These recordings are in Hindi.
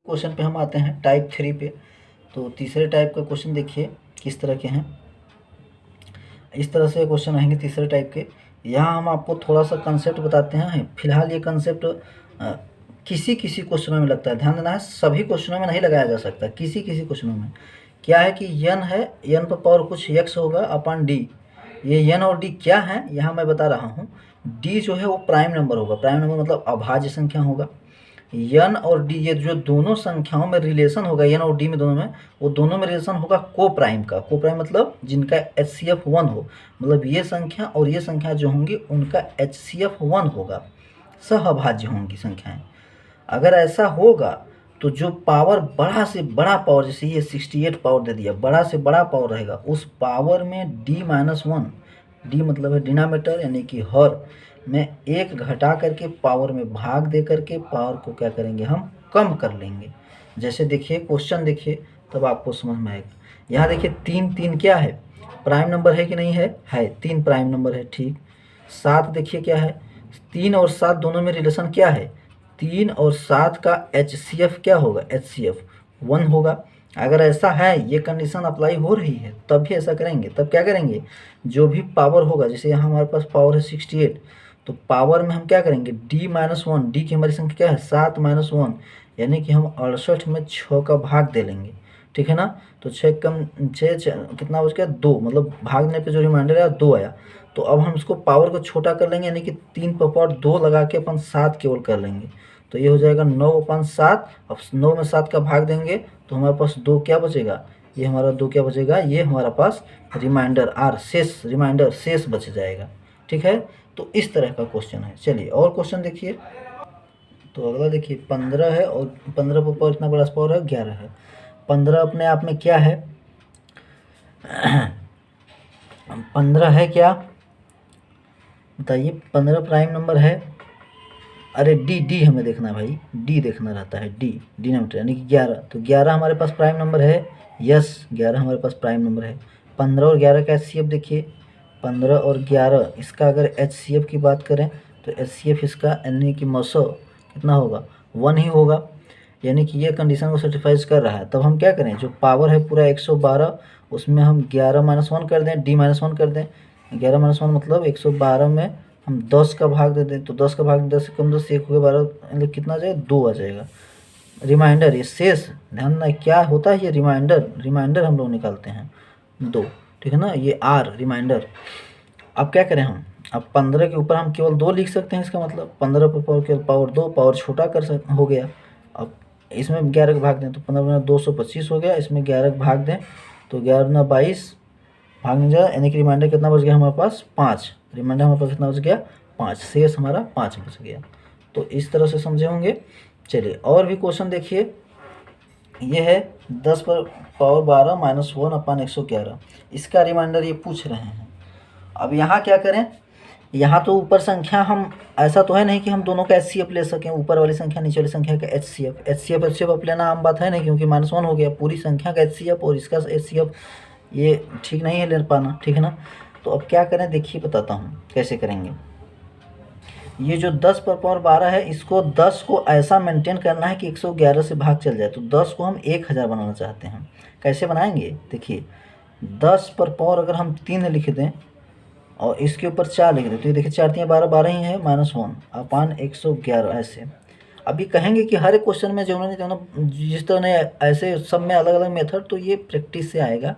क्वेश्चन पे हम आते हैं टाइप 3 पे। तो तीसरे टाइप का क्वेश्चन देखिए किस तरह के हैं। इस तरह से क्वेश्चन आएंगे तीसरे टाइप के। यहाँ हम आपको थोड़ा सा कंसेप्ट बताते हैं। फिलहाल ये कंसेप्ट किसी किसी क्वेश्चनों में लगता है, ध्यान देना है, सभी क्वेश्चनों में नहीं लगाया जा सकता, किसी किसी क्वेश्चनों में। क्या है कि यन है, यन पर पावर कुछ एक्स होगा अपन डी। ये यन और डी क्या है यहाँ मैं बता रहा हूँ। डी जो है वो प्राइम नंबर होगा, प्राइम नंबर मतलब अभाज्य संख्या होगा। यन और डी ये जो दोनों संख्याओं में रिलेशन होगा, यन और डी में दोनों में, वो दोनों में रिलेशन होगा को प्राइम का। को प्राइम मतलब जिनका HCF 1 हो, मतलब ये संख्या और ये संख्या जो होंगी उनका HCF 1 होगा, सहअभाज्य होंगी संख्याएं। अगर ऐसा होगा तो जो पावर बड़ा से बड़ा पावर, जैसे ये 68 पावर दे दिया, बड़ा से बड़ा पावर रहेगा, उस पावर में D-1, डी मतलब है डिनोमिनेटर यानी कि हर में एक घटा करके पावर में भाग दे करके पावर को क्या करेंगे, हम कम कर लेंगे। जैसे देखिए क्वेश्चन देखिए तब आपको समझ में आएगा। यहाँ देखिए 3 क्या है, प्राइम नंबर है कि नहीं है, 3 प्राइम नंबर है, ठीक। 7 देखिए क्या है, 3 और 7 दोनों में रिलेशन क्या है, 3 और 7 का HCF क्या होगा, HCF 1 होगा। अगर ऐसा है, ये कंडीशन अप्लाई हो रही है, तब भी ऐसा करेंगे। तब क्या करेंगे, जो भी पावर होगा, जैसे यहाँ हमारे पास पावर है 68, तो पावर में हम क्या करेंगे D-1, डी की हमारी संख्या क्या है 7 - 1, यानी कि हम 68 में 6 का भाग दे लेंगे, ठीक है ना। तो 6 कितना बच गया, 2, मतलब भागने पे जो रिमाइंडर आया 2 आया। तो अब हम इसको पावर को छोटा कर लेंगे, यानी कि 3 पर पावर 2 लगा के अपन 7 केवल कर लेंगे। तो ये हो जाएगा 9/7। अब 9 में 7 का भाग देंगे तो हमारे पास 2 क्या बचेगा, ये हमारा 2 क्या बचेगा, ये हमारा पास रिमाइंडर आर शेष, रिमाइंडर शेष बच जाएगा, ठीक है। तो इस तरह का क्वेश्चन है। चलिए और क्वेश्चन देखिए। तो अगला देखिए 15 है और 15 पर पावर इतना बड़ा पावर है 11 है। 15 अपने आप में क्या है 15 है क्या बताइए, 15 प्राइम नंबर है। अरे डी हमें देखना है भाई, डी देखना रहता है, डी डिनोमिनेटर यानी कि 11। तो 11 हमारे पास प्राइम नंबर है, यस 11 हमारे पास प्राइम नंबर है। 15 और 11 का HCF देखिए, 15 और 11 इसका अगर HCF की बात करें तो HCF इसका यानी कि मसो कितना होगा, 1 ही होगा, यानी कि ये कंडीशन को सेटिस्फाइज कर रहा है। तब हम क्या करें, जो पावर है पूरा 112, उसमें हम 11 - 1 कर दें, D-1 कर दें। 11 - 1 मतलब 112 में हम 10 का भाग दे दें, तो 10 का भाग 10 से कम 10 1 हो गया 12, मतलब कितना आ जाएगा, 2 आ जाएगा। रिमाइंडर ये शेष, ध्यान देना क्या होता है, ये रिमाइंडर हम लोग निकालते हैं 2, ठीक है ना, ये R रिमाइंडर। अब क्या करें हम, अब 15 के ऊपर हम केवल 2 लिख सकते हैं, इसका मतलब 15 पर पावर केवल पावर 2, पावर छोटा हो गया। अब इसमें 11 का भाग दें तो 15 × 225 हो गया, इसमें 11 का भाग दें तो 11 × 22 भाग नहीं जाए, यानी कि रिमाइंडर कितना बच गया हमारे पास 5, रिमाइंडर हमारे पास कितना बच गया 5, शेष हमारा 5 बच गया। तो इस तरह से समझे होंगे। चलिए और भी क्वेश्चन देखिए। ये है 10 पर पावर 12 - 1/111, इसका रिमाइंडर ये पूछ रहे हैं। अब यहाँ क्या करें, यहाँ तो ऊपर संख्या हम, ऐसा तो है नहीं कि हम दोनों का HCF ले सकें, ऊपर वाली संख्या नीचे वाली संख्या का HCF अब लेना आम बात है नहीं, क्योंकि -1 हो गया, पूरी संख्या का HCF और इसका HCF ये ठीक नहीं है ले पाना, ठीक है ना। तो अब क्या करें देखिए, बताता हूँ कैसे करेंगे। ये जो 10 पर पावर 12 है, इसको 10 को ऐसा मेंटेन करना है कि 111 से भाग चल जाए। तो 10 को हम 1000 बनाना चाहते हैं, कैसे बनाएंगे देखिए। 10 पर पावर अगर हम 3 लिख दें और इसके ऊपर 4 लिख दें, तो ये देखिए 4 × 3 = 12, 12 ही है, -1/111 ऐसे। अभी कहेंगे कि हर एक क्वेश्चन में जो उन्होंने जिस तरह ने ऐसे सब में अलग अलग मेथड, तो ये प्रैक्टिस से आएगा।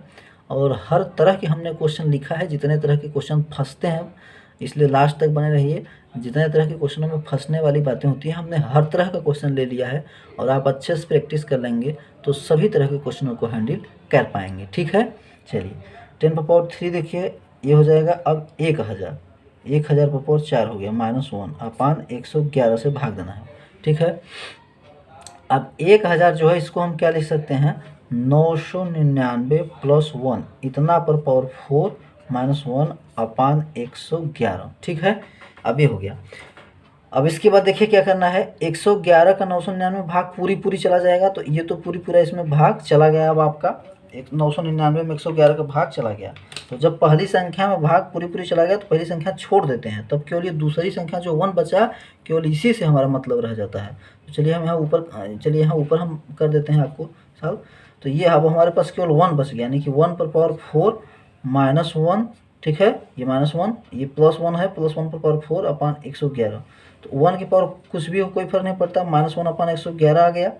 और हर तरह के हमने क्वेश्चन लिखा है, जितने तरह के क्वेश्चन फंसते हैं, इसलिए लास्ट तक बने रहिए। जितने तरह के क्वेश्चनों में फंसने वाली बातें होती हैं, हमने हर तरह का क्वेश्चन ले लिया है, और आप अच्छे से प्रैक्टिस कर लेंगे तो सभी तरह के क्वेश्चनों को हैंडल कर पाएंगे, ठीक है। चलिए 10 पर पावर 3 देखिए, ये हो जाएगा अब 1000, 1000 पर पावर 4 हो गया, -1/111 से भाग देना है, ठीक है। अब 1000 जो है इसको हम क्या लिख सकते हैं, 999 + 1 इतना पर पावर 4 -1/111, ठीक है। अब ये हो गया। अब इसके बाद देखिए क्या करना है, 111 का 999 भाग पूरी चला जाएगा, तो ये तो पूरा इसमें भाग चला गया। अब आपका 999 में 111 का भाग चला गया, तो जब पहली संख्या में भाग पूरी पूरी चला गया तो पहली संख्या छोड़ देते हैं, तब केवल ये दूसरी संख्या जो 1 बचा, केवल इसी से हमारा मतलब रह जाता है। तो चलिए हम यहाँ ऊपर हम कर देते हैं आपको साहब। तो ये अब हमारे पास केवल 1 बच गया, यानी कि 1 पर पावर 4 माइनस 1, ठीक है, ये -1, ये +1 है, +1 पर पावर 4 अपान 111। तो 1 की पावर कुछ भी हो कोई फर्क नहीं पड़ता, -1 अपान 111 आ गया।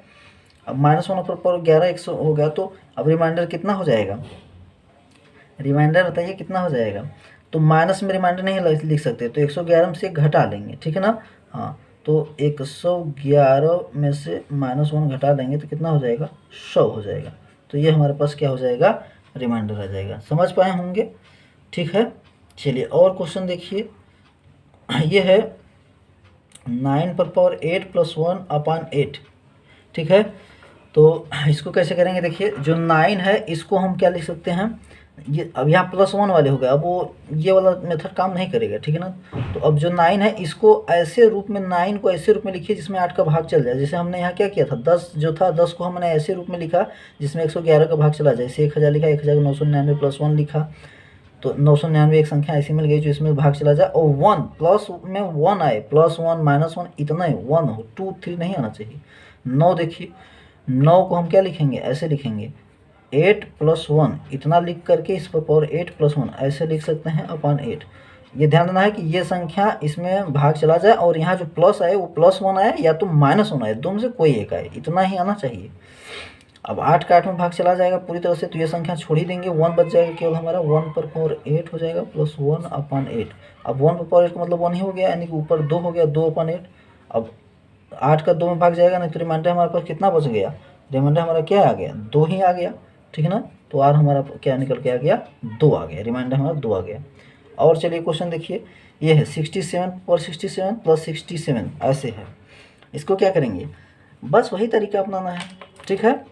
अब -1 पर पावर 11 100 हो गया, तो अब रिमाइंडर कितना हो जाएगा, रिमाइंडर बताइए कितना हो जाएगा। तो माइनस में रिमाइंडर नहीं लिख सकते, तो 111 में से घटा लेंगे, ठीक है ना। हाँ, तो 111 में से -1 घटा लेंगे तो कितना हो जाएगा, 100 हो जाएगा। तो ये हमारे पास क्या हो जाएगा, रिमाइंडर आ जाएगा। समझ पाए होंगे, ठीक है। चलिए और क्वेश्चन देखिए, ये है 9 पर पावर 8 + 1 अपान 8, ठीक है। तो इसको कैसे करेंगे, देखिए जो 9 है इसको हम क्या लिख सकते हैं, ये अब यहाँ +1 वाले हो गए, अब वो ये वाला मेथड काम नहीं करेगा, ठीक है ना। तो अब जो 9 है इसको ऐसे रूप में, 9 को ऐसे रूप में लिखिए जिसमें 8 का भाग चल जाए। जैसे हमने यहाँ क्या किया था, 10 जो था, 10 को हमने ऐसे रूप में लिखा जिसमें 111 का भाग चला जाए। जैसे 1000 लिखा, 1999 + 1 लिखा, तो 999 एक संख्या ऐसी मिल गई जो इसमें भाग चला जाए, और 1 प्लस में 1 आए, +1 -1 इतना ही 1 हो, 2 3 नहीं आना चाहिए। 9 देखिए, 9 को हम क्या लिखेंगे, ऐसे लिखेंगे 8 + 1 इतना लिख करके इस पर पावर 8 + 1 ऐसे लिख सकते हैं अपान 8। ये ध्यान देना है कि ये संख्या इसमें भाग चला जाए और यहाँ जो प्लस आए वो +1 आए या तो -1 आए, दोनों में से कोई एक आए, इतना ही आना चाहिए। अब 8 का 8 में भाग चला जाएगा पूरी तरह से, तो ये संख्या छोड़ ही देंगे, 1 बच जाएगा केवल हमारा, 1 पर पावर 8 हो जाएगा +1 अपान 8। अब 1 पर पावर 8 का मतलब 1 ही हो गया, यानी कि ऊपर 2 हो गया, 2 अपान 8। अब 8 का 2 में भाग जाएगा ना, तो रिमाइंडर हमारे पास कितना बच गया, रिमाइंडर हमारा क्या आ गया, 2 ही आ गया, ठीक है ना। तो आर हमारा क्या निकल के आ गया, 2 आ गया, रिमाइंडर हमारा 2 आ गया। और चलिए क्वेश्चन देखिए, ये है 67 पर 67 + 67 ऐसे है। इसको क्या करेंगे, बस वही तरीका अपनाना है, ठीक है।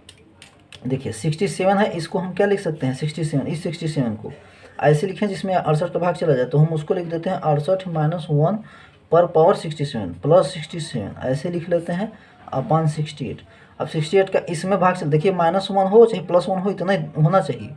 देखिए 67 है, इसको हम क्या लिख सकते हैं, 67, इस 67 को ऐसे लिखें जिसमें 68 का भाग चला जाए, तो हम उसको लिख देते हैं 68 - 1 पर पावर 67 + 67 ऐसे लिख लेते हैं अपान 68। अब 68 का इसमें भाग चल, देखिए -1 हो चाहे +1 हो, इतना ही होना चाहिए,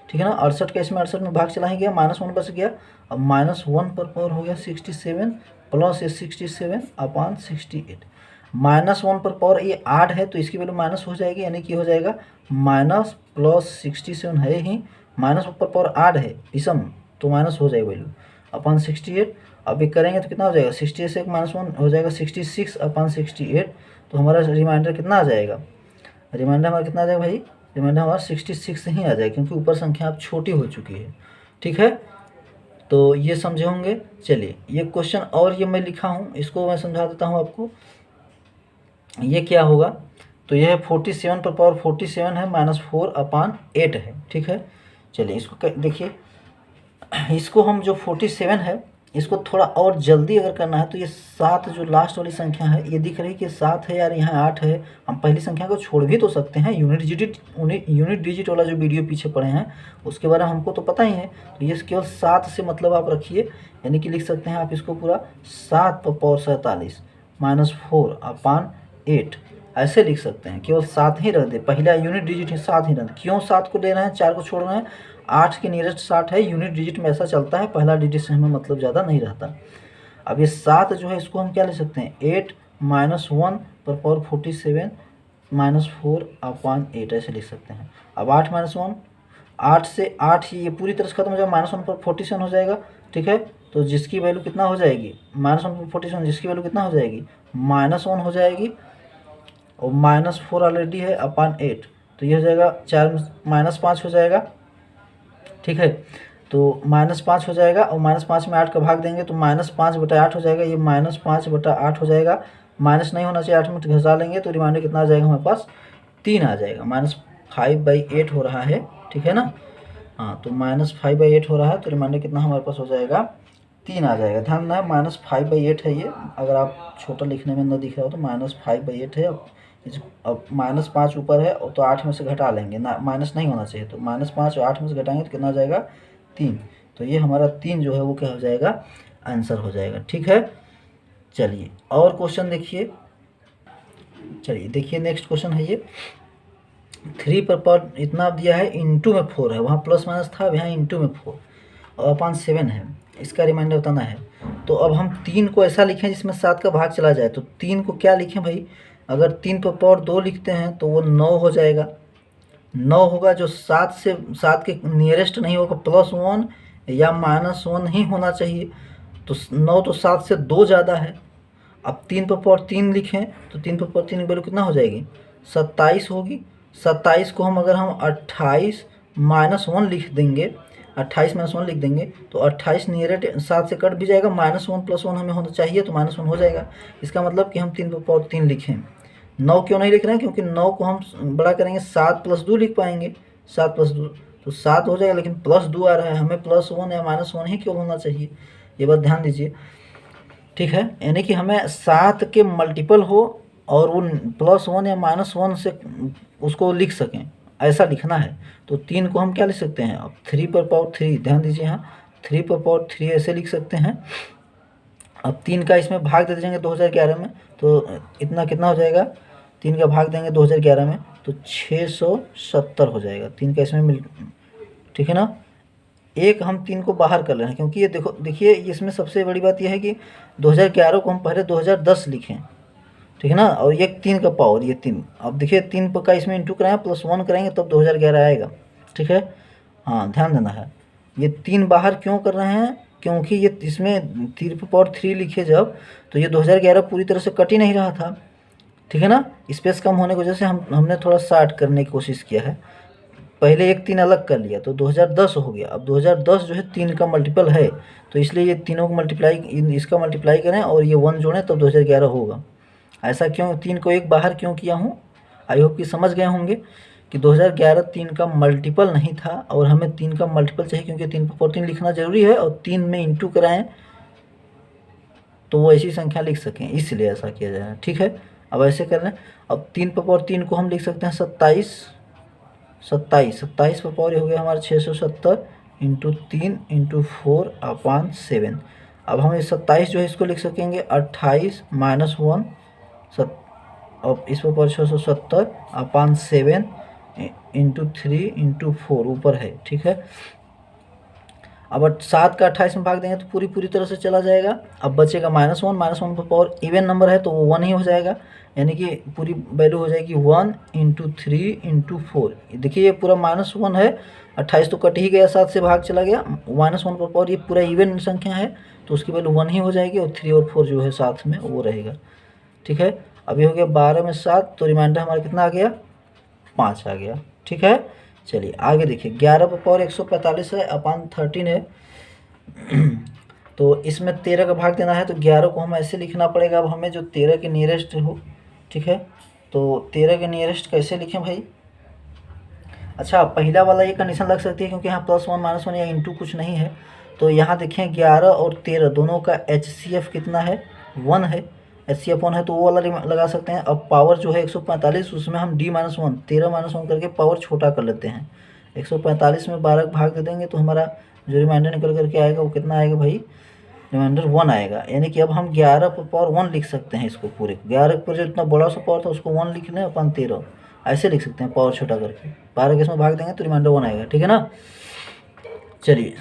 ठीक है ना। 68 का इसमें 68 में भाग चला ही गया, -1 बच गया। अब -1 पर पावर हो गया 67 + 67 अपान 68। -1 पर पावर ये 8 है, तो इसकी वैल्यू माइनस हो जाएगी, यानी कि हो जाएगा माइनस +67 है ही, माइनस पर पावर 8 है विषम, तो माइनस हो जाएगा वैल्यू अपान 68। अब ये करेंगे तो कितना हो जाएगा, 68 से -1 हो जाएगा 66 अपान 68। तो हमारा रिमाइंडर कितना आ जाएगा, रिमाइंडर हमारा कितना आ जाएगा भाई, रिमाइंडर हमारा 66 ही आ जाएगा, क्योंकि ऊपर संख्या अब छोटी हो चुकी है, ठीक है। तो ये समझे होंगे। चलिए ये क्वेश्चन और ये मैं लिखा हूँ, इसको मैं समझा देता हूँ आपको। ये क्या होगा, तो यह 47 पर पावर 47 है, -4 अपान 8 है, ठीक है। चलिए इसको देखिए, इसको हम जो 47 है इसको थोड़ा और जल्दी अगर करना है, तो ये 7 जो लास्ट वाली संख्या है, ये दिख रही है कि 7 है यार, यहाँ 8 है, हम पहली संख्या को छोड़ भी तो सकते हैं। यूनिट डिजिट वाला जो वीडियो पीछे पढ़े हैं उसके बारे में हमको तो पता ही है। तो ये केवल 7 से मतलब आप रखिए, यानी कि लिख सकते हैं आप इसको पूरा 7 पर पावर 47 -4 अपान 8 ऐसे लिख सकते हैं। केवल 7 ही रख दे, पहला यूनिट डिजिट ही 7 ही रख दे। क्यों 7 को ले रहे हैं, 4 को छोड़ रहे हैं, 8 के नियरेस्ट 60 है, यूनिट डिजिट में ऐसा चलता है, पहला डिजिट से हमें मतलब ज़्यादा नहीं रहता। अब ये 7 जो है इसको हम क्या ले सकते हैं, 8 -1 पर पावर 47 -4 अपान 8 ऐसे लिख सकते हैं। अब 8 -1, 8 से 8 ही ये पूरी तरह से खत्म हो जाएगा, -1 पर 47 हो जाएगा, ठीक है। तो जिसकी वैल्यू कितना हो जाएगी, -1 पर 47 जिसकी वैल्यू कितना हो जाएगी, -1 हो जाएगी, और -4 ऑलरेडी है अपान 8, तो ये हो जाएगा 4 -5 हो जाएगा, ठीक है। तो -5 हो जाएगा, और -5 में 8 का भाग देंगे तो -5/8 हो जाएगा, ये -5/8 हो जाएगा। माइनस नहीं होना चाहिए, 8 में घसा लेंगे तो रिमाइंडर कितना आ जाएगा हमारे पास, 3 आ जाएगा, -5/8 हो रहा है, ठीक है ना। हाँ, तो -5/8 हो रहा है, तो रिमाइंडर कितना हमारे पास हो जाएगा, 3 आ जाएगा। ध्यान देना -5/8 है ये, अगर आप छोटा लिखने में न दिख रहा हो तो -5/8 है। अब -5 ऊपर है तो 8 में से घटा लेंगे ना, माइनस नहीं होना चाहिए, तो -5 और 8 में से घटाएंगे तो कितना आ जाएगा, 3। तो ये हमारा 3 जो है वो क्या हो जाएगा, आंसर हो जाएगा, ठीक है। चलिए और क्वेश्चन देखिए, चलिए देखिए नेक्स्ट क्वेश्चन है ये, 3 पर पावर इतना दिया है, इंटू में 4 है, वहाँ प्लस माइनस था, अब यहाँ इंटू में 4 और अपान 7 है, इसका रिमाइंडर बताना है। तो अब हम 3 को ऐसा लिखें जिसमें 7 का भाग चला जाए। तो 3 को क्या लिखें भाई, अगर 3 पर पावर 2 लिखते हैं तो वो 9 हो जाएगा। 9 होगा जो 7 के नियरेस्ट नहीं होगा, +1 या -1 ही होना चाहिए। तो 9 तो 7 से 2 ज़्यादा है। अब 3 पर पावर 3 लिखें तो 3 पर पावर 3 की वैल्यू कितना हो जाएगी, 27 होगी। 27 को हम अगर हम 28 -1 लिख देंगे, 28 -1 लिख देंगे तो 28 नियरेट 7 से कट भी जाएगा, -1 +1 हमें होना चाहिए तो -1 हो जाएगा। इसका मतलब कि हम 3 पर पावर 3 लिखें। 9 क्यों नहीं लिख रहे हैं, क्योंकि 9 को हम बड़ा करेंगे 7 + 2 लिख पाएंगे, 7 + 2 तो 7 हो जाएगा, लेकिन +2 आ रहा है, हमें +1 या -1 ही क्यों होना चाहिए, ये बात ध्यान दीजिए। ठीक है, यानी कि हमें 7 के मल्टीपल हो और वो +1 या -1 से उसको लिख सकें, ऐसा लिखना है। तो 3 को हम क्या लिख सकते हैं, अब 3 पर पावर 3, ध्यान दीजिए यहाँ 3 पर पावर 3 ऐसे लिख सकते हैं। अब 3 का इसमें भाग दे देंगे 2011 में, तो इतना कितना हो जाएगा, 3 का भाग देंगे 2011 में तो 670 हो जाएगा। 3 का इसमें मिल, ठीक है ना। एक हम 3 को बाहर कर रहे हैं, क्योंकि ये देखिए इसमें सबसे बड़ी बात यह है कि 2011 को हम पहले 2010 लिखें, ठीक है ना। और ये 3 का पावर, ये 3, अब देखिए 3 का इसमें इंटू कराएं +1 करेंगे तब 2011 आएगा, ठीक है। हाँ, ध्यान देना है। ये 3 बाहर क्यों कर रहे हैं, क्योंकि ये इसमें 3 पर पावर 3 लिखे जब, तो ये 2011 पूरी तरह से कट ही नहीं रहा था, ठीक है ना। स्पेस कम होने की वजह से हमने थोड़ा शार्ट करने की कोशिश किया है। पहले एक 3 अलग कर लिया तो 2010 हो गया। अब 2010 जो है 3 का मल्टीपल है, तो इसलिए ये तीनों को मल्टीप्लाई, इसका मल्टीप्लाई करें और ये 1 जोड़ें तब 2011 होगा। ऐसा क्यों 3 को एक बाहर क्यों किया हूँ, आई होप कि समझ गए होंगे कि 2011 3 का मल्टीपल नहीं था और हमें 3 का मल्टीपल चाहिए, क्योंकि 3 पर 3 लिखना जरूरी है और 3 में इंटू कराएं तो वो ऐसी संख्या लिख सकें, इसलिए ऐसा किया जाए, ठीक है। अब ऐसे कर लें, अब 3 पर पावर 3 को हम लिख सकते हैं 27 27 पर पावर हो गया हमारा 670 इंटू 3 इंटू 4 अपान 7। अब हम इस 27 जो है इसको लिख सकेंगे 28 -1 अब इस पर पावर 670 अपान 7 इंटू 3 इंटू 4 ऊपर है, ठीक है। अब 7 का 28 में भाग देंगे तो पूरी तरह से चला जाएगा। अब बचेगा -1 पर पावर इवन नंबर है तो वो 1 ही हो जाएगा, यानी कि पूरी वैल्यू हो जाएगी 1 इंटू 3 इंटू 4। देखिए ये पूरा -1 है, 28 तो कट ही गया, 7 से भाग चला गया, -1 पर पावर ये पूरा इवन संख्या है तो उसकी वैल्यू 1 ही हो जाएगी और 3 और 4 जो है साथ में वो रहेगा, ठीक है। अभी हो गया 12 में 7 तो रिमाइंडर हमारा कितना आ गया, 5 आ गया, ठीक है। चलिए आगे देखिए, 11 पर पावर 145 है अपान 13 है तो इसमें 13 का भाग देना है तो 11 को हम ऐसे लिखना पड़ेगा। अब हमें जो 13 के नियरेस्ट हो, ठीक है, तो 13 के नियरेस्ट कैसे लिखें भाई। अच्छा, पहला वाला ये कंडीशन लग सकती है क्योंकि यहाँ +1 -1 या इंटू कुछ नहीं है। तो यहाँ देखें 11 और 13 दोनों का HCF कितना है, 1 है, HCF 1 है तो वो वाला लगा सकते हैं। अब पावर जो है 145 उसमें हम D-1 13 -1 करके पावर छोटा कर लेते हैं। 145 में 12 भाग दे देंगे तो हमारा जो रिमाइंडर निकल करके आएगा वो कितना आएगा भाई, रिमाइंडर 1 आएगा। यानी कि अब हम 11 पर पावर 1 लिख सकते हैं, इसको पूरे 11 पर जो इतना बड़ा सा पावर था उसको 1 लिख लें अपन 13 ऐसे लिख सकते हैं पावर छोटा करके। 12 के इसमें भाग देंगे तो रिमाइंडर 1 आएगा, ठीक है ना। चलिए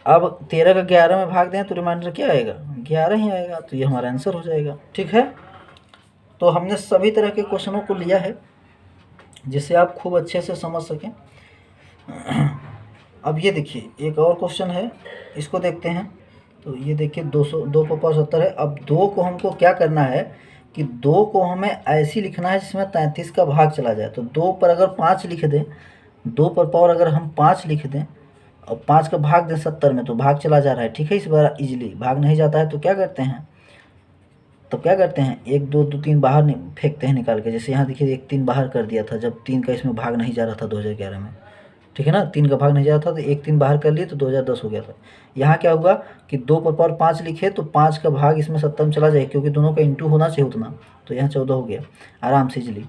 अब 13 का 11 में भाग दें तो रिमाइंडर क्या आएगा, 11 ही आएगा, तो ये हमारा आंसर हो जाएगा, ठीक है। तो हमने सभी तरह के क्वेश्चनों को लिया है जिससे आप खूब अच्छे से समझ सकें। अब ये देखिए एक और क्वेश्चन है, इसको देखते हैं। तो ये देखिए 2 पर पावर 70 है। अब 2 को हमको क्या करना है कि 2 को हमें ऐसी लिखना है जिसमें 33 का भाग चला जाए। तो 2 पर अगर 5 लिख दें, 2 पर पावर अगर हम 5 लिख दें और 5 का भाग दें 70 में तो भाग चला जा रहा है, ठीक है। इस बार इजीली भाग नहीं जाता है तो क्या करते हैं, 1 2 2 3 बाहर फेंकते हैं निकाल के। जैसे यहाँ देखिए 1 3 बाहर कर दिया था जब 3 का इसमें भाग नहीं जा रहा था 2011 में, ठीक है ना। 3 का भाग नहीं जा रहा था तो 1 3 बाहर कर लिए तो 2010 हो गया था। यहाँ क्या हुआ कि 2 पर पावर 5 लिखे तो 5 का भाग इसमें 70 में चला जाए, क्योंकि दोनों का इंटू होना चाहिए उतना, तो यहाँ 14 हो गया आराम से इजली।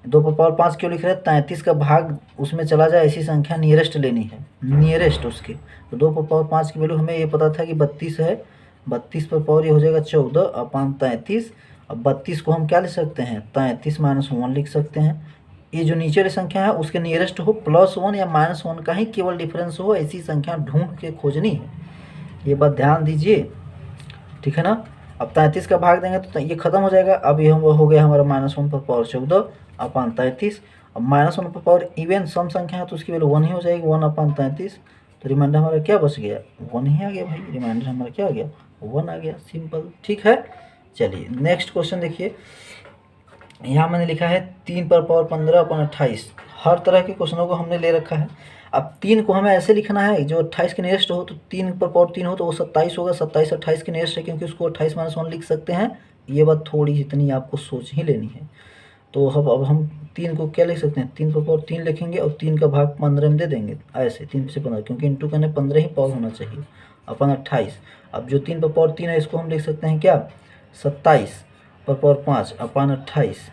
2 पर पावर 5 क्यों लिख रहे हैं, 33 का भाग उसमें चला जाए ऐसी संख्या नियरेस्ट लेनी है, नियरेस्ट उसके। तो 2 पर पावर 5 की वैल्यू हमें ये पता था कि 32 है, 32 पर पावर ये हो जाएगा 14 अपान 33। अब 32 को हम क्या लिख सकते हैं, 33 -1 लिख सकते हैं। ये जो नीचे वाली संख्या है उसके नियरेस्ट हो +1 या -1 का ही केवल डिफरेंस हो, ऐसी संख्या ढूंढ के खोजनी है। ये बात ध्यान दीजिए, ठीक है ना। अब 33 का भाग देंगे तो ये खत्म हो जाएगा। अब ये हो गया हमारा -1 पर पावर 14 अपान 33। अब -1 पर पावर इवन सम संख्या है तो उसकी वैल्यू 1 ही हो जाएगी, 1 अपान 33। तो रिमाइंडर हमारा क्या बच गया, 1 ही आ गया भाई। रिमाइंडर हमारा क्या आ गया, 1 आ गया, सिंपल, ठीक है। चलिए नेक्स्ट क्वेश्चन देखिए, यहाँ मैंने लिखा है 3 पर पावर 15 अपान 28। हर तरह के क्वेश्चनों को हमने ले रखा है। अब 3 को हमें ऐसे लिखना है जो 28 के नियरेस्ट हो, तो 3 पर पावर 3 हो तो वो 27 होगा। 27 28 के नियरेस्ट है क्योंकि उसको 28 - 1 लिख सकते हैं। ये बात थोड़ी इतनी आपको सोच ही लेनी है। तो अब हम 3 को क्या लिख सकते हैं, 3 पर पावर 3 लिखेंगे और 3 का भाग 15 में दे देंगे, ऐसे 3 से 15, क्योंकि इंटू करने 15 ही पावर होना चाहिए, अपन 28। अब जो 3 पर पावर 3 है इसको हम लिख सकते हैं क्या, 27 पर पावर 5 अपान 28।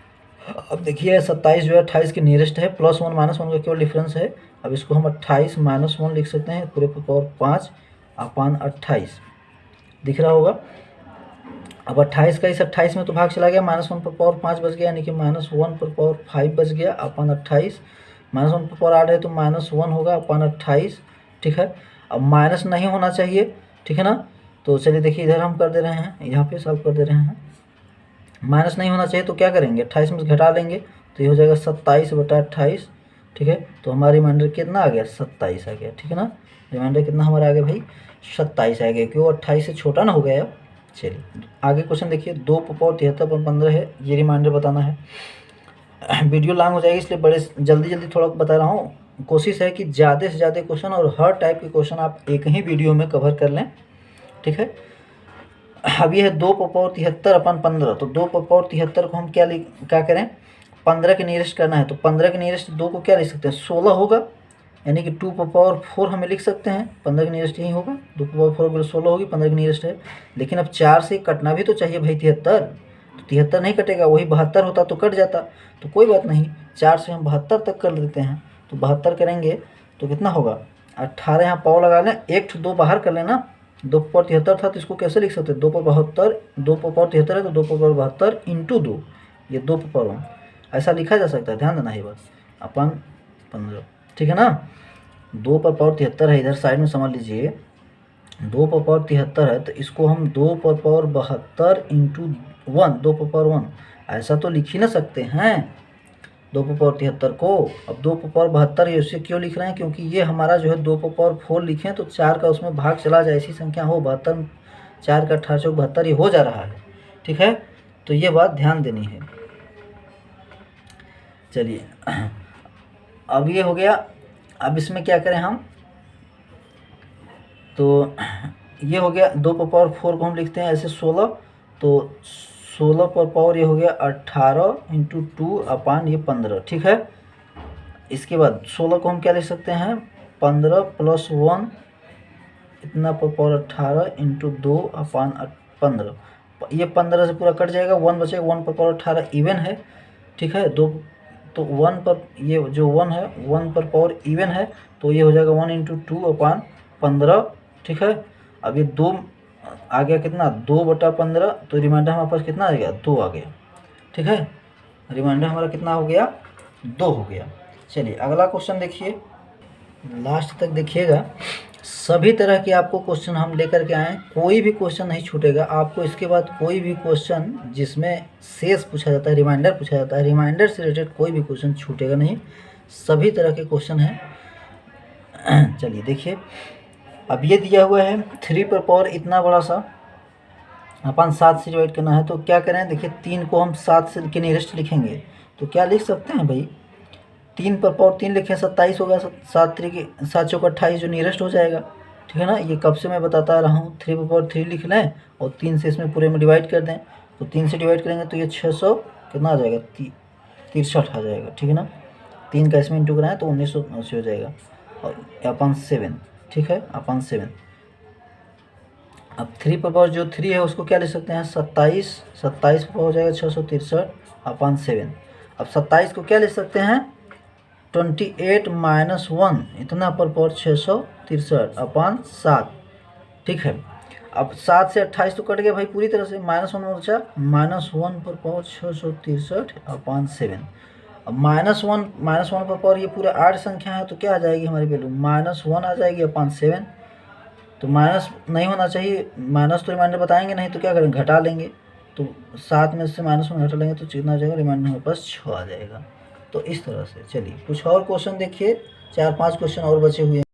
अब देखिए 27 जो है 28 के नियरेस्ट है, +1 -1 का केवल डिफरेंस है। अब इसको हम 28 - 1 लिख सकते हैं, पूरे पर पावर 5 अपान 28, दिख रहा होगा। अब 28 का इस 28 में तो भाग चला गया, -1 पर पावर 5 बच गया, यानी कि -1 पर पावर 5 बच गया अपान 28। -1 पर पावर 8 है तो -1 होगा अपान 28, ठीक है। अब माइनस नहीं होना चाहिए, ठीक है ना। तो चलिए देखिए इधर हम कर दे रहे हैं, यहाँ पे सॉल्व कर दे रहे हैं। माइनस नहीं होना चाहिए तो क्या करेंगे, 28 में से घटा लेंगे तो ये हो जाएगा 27/28, ठीक है। तो हमारा रिमाइंडर कितना आ गया, 27 आ गया, ठीक है ना। रिमाइंडर कितना हमारा आ गया भाई, 27 आ गया, क्यों 28 से छोटा ना हो गया। चलिए आगे क्वेश्चन देखिए, 2 पर पावर 73 पर 15 है, ये रिमाइंडर बताना है। वीडियो लॉन्ग हो जाएगी इसलिए बड़े जल्दी थोड़ा बता रहा हूँ। कोशिश है कि ज़्यादा से ज़्यादा क्वेश्चन और हर टाइप के क्वेश्चन आप एक ही वीडियो में कवर कर लें, ठीक है। अब ये है 2 पर पावर 73 अपान 15। तो 2 पर पावर 73 को हम क्या करें, 15 के नियरेस्ट करना है। तो 15 के नियरेस्ट 2 को क्या लिख सकते हैं, 16 होगा, यानी कि 2 पर पावर 4 हमें लिख सकते हैं। 15 के नियरेस्ट यही होगा, 2 पर पावर 4 16 होगी, 15 के नियरेस्ट है। लेकिन अब 4 से कटना भी तो चाहिए भाई 73, तो 73 नहीं कटेगा, वही 72 होता तो कट जाता। तो कोई बात नहीं, 4 से हम 72 तक कर लेते हैं। तो 72 करेंगे तो कितना होगा, 18 यहाँ पावर लगा लें, 1 2 बाहर कर लेना। 2 पर पावर 73 था तो इसको कैसे लिख सकते हैं, 2 पर 72, 2 पर पावर 73 है तो 2 पर पावर 72 इंटू 2, ये 2 पर पावर 1 ऐसा लिखा जा सकता है, ध्यान देना है बस, अपन 15, ठीक है ना। 2 पर पावर 73 है, इधर साइड में समझ लीजिए 2 पर पावर 73 है तो इसको हम 2 पर पावर 72 इंटू 1, 2 पर पावर 1 ऐसा तो लिख ही ना सकते हैं 2 पर पावर 73 को। अब 2 पर पावर 72 ये उससे क्यों लिख रहे हैं, क्योंकि ये हमारा जो है 2 पर पावर 4 लिखें तो 4 का उसमें भाग चला जाए, ऐसी संख्या हो 72, 4 का 18 चौक 72 ये हो जा रहा है, ठीक है। तो ये बात ध्यान देनी है। चलिए अब ये हो गया। अब इसमें क्या करें हम, तो ये हो गया 2 पर पावर 4 को हम लिखते हैं ऐसे 16, तो 16 पर पावर ये हो गया 18 इंटू 2 अपान ये 15, ठीक है। इसके बाद 16 को हम क्या लिख सकते हैं, 15 + 1 इतना पर पावर 18 इंटू 2 अपान 15। ये 15 से पूरा कट जाएगा, 1 बचेगा, 1 पर पावर 18 इवन है, ठीक है। 2 तो 1 पर ये जो 1 है 1 पर पावर इवन है तो ये हो जाएगा 1 इंटू 2 अपान 15, ठीक है। अब ये 2 आ गया कितना, 2/15, तो रिमाइंडर हमारे पास कितना आ गया, 2 आ गया, ठीक है। रिमाइंडर हमारा कितना हो गया, 2 हो गया। चलिए अगला क्वेश्चन देखिए, लास्ट तक देखिएगा, सभी तरह के आपको क्वेश्चन हम लेकर के आए, कोई भी क्वेश्चन नहीं छूटेगा आपको। इसके बाद कोई भी क्वेश्चन जिसमें शेष पूछा जाता है, रिमाइंडर पूछा जाता है, रिमाइंडर से रिलेटेड कोई भी क्वेश्चन छूटेगा नहीं, सभी तरह के क्वेश्चन हैं। चलिए देखिए, अब ये दिया हुआ है 3 पर पावर इतना बड़ा सा अपन 7 से डिवाइड करना है, तो क्या करें, देखिए 3 को हम 7 से के नियरेस्ट लिखेंगे तो क्या लिख सकते हैं भाई, 3 पर पावर 3 लिखें 27 होगा, 7 चौक 28 जो नियरेस्ट हो जाएगा, ठीक है ना। ये कब से मैं बताता रहा हूँ, 3 पर पावर 3 लिख लें और 3 से इसमें पूरे में डिवाइड कर दें, तो 3 से डिवाइड करेंगे तो ये 600 कितना आ जाएगा, 63 आ जाएगा, ठीक है ना। 3 का इसमें इंटू कराएं तो 1980 हो जाएगा, और अपन 7, ठीक है, अपन 7। अब 3 पर पावर जो 3 है उसको क्या ले सकते हैं, 27 पर हो जाएगा 663 अपन 7। अब 27 को क्या ले सकते हैं, 28 - 1 इतना पर पावर 663 अपान 7, ठीक है। अब 7 से 28 तो कट गया भाई पूरी तरह से, -1 बचा, -1 पर पावर 663 अपान 7। अब -1 पर पावर ये पूरे 8 संख्या है तो क्या आ जाएगी हमारी वैल्यू, -1 आ जाएगी अपॉन 7। तो माइनस नहीं होना चाहिए, माइनस तो रिमाइंडर बताएंगे नहीं तो क्या करेंगे, घटा लेंगे। तो 7 में से -1 घटा लेंगे तो कितना आ जाएगा, रिमाइंडर हमारे पास 6 आ जाएगा। तो इस तरह से चलिए कुछ और क्वेश्चन देखिए, 4-5 क्वेश्चन और बचे हुए हैं।